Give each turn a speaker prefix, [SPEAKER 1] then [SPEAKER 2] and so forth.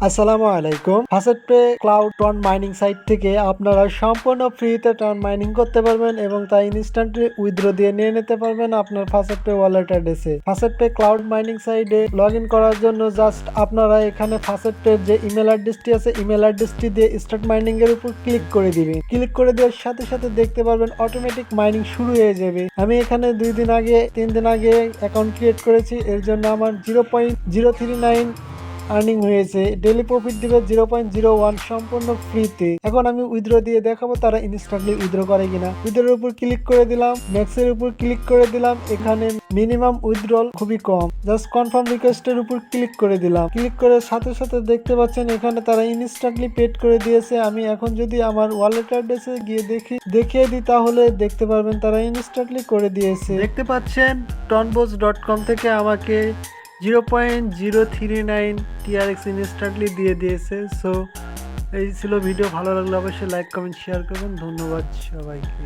[SPEAKER 1] আসসালামু আলাইকুম। ফাসেটপে cloud ton mining site থেকে আপনারা সম্পূর্ণ ফ্রিতে টন মাইনিং করতে পারবেন এবং তা ইনস্ট্যান্টলি উইথড্র দিয়ে নিয়ে নিতে পারবেন আপনার ফাসেটপে ওয়ালেট অ্যাড্রেসে। ফাসেটপে ক্লাউড মাইনিং সাইটে লগ ইন করার জন্য জাস্ট আপনারা এখানে ফাসেটপের যে ইমেল অ্যাড্রেসটি আছে ইমেল অ্যাড্রেসটি দিয়ে স্টার্ট মাইনিং এর উপর ক্লিক করে দিবেন। ক্লিক করে দেওয়ার সাথে সাথে দেখতে পারবেন অটোমেটিক মাইনিং শুরু হয়ে যাবে। আমি এখানে 3 দিন আগে অ্যাকাউন্ট ক্রিয়েট করেছি, এর জন্য আমার 0.039 আর্নিং হয়েছে। ডেইলি প্রফিট দিবে 0.01 সম্পূর্ণ ফ্রিতে। এখন আমি উইথড্র দিয়ে দেখাবো তারা ইনস্ট্যান্টলি উইথড্র করে কিনা। উইথড্রর উপর ক্লিক করে দিলাম, ম্যাক্সের উপর ক্লিক করে দিলাম। এখানে মিনিমাম উইথড্রল খুবই কম, জাস্ট কনফার্ম রিকোয়েস্টের উপর ক্লিক করে দিলাম। ক্লিক করে সাথে সাথে দেখতে পাচ্ছেন এখানে তারা ইনস্ট্যান্টলি পেড করে দিয়েছে। আমি এখন যদি আমার ওয়ালেট অ্যাড্রেসে গিয়ে দেখিয়ে দিই তাহলে দেখতে পারবেন তারা ইনস্ট্যান্টলি করে দিয়েছে। দেখতে পাচ্ছেন tonboss.com থেকে আমাকে 0.039 TRX ইনস্ট্যান্টলি দিয়ে দিয়েছে। সো এই ছিল ভিডিও। ভালো লাগলে অবশ্যই লাইক কমেন্ট শেয়ার করবেন। ধন্যবাদ সবাইকে।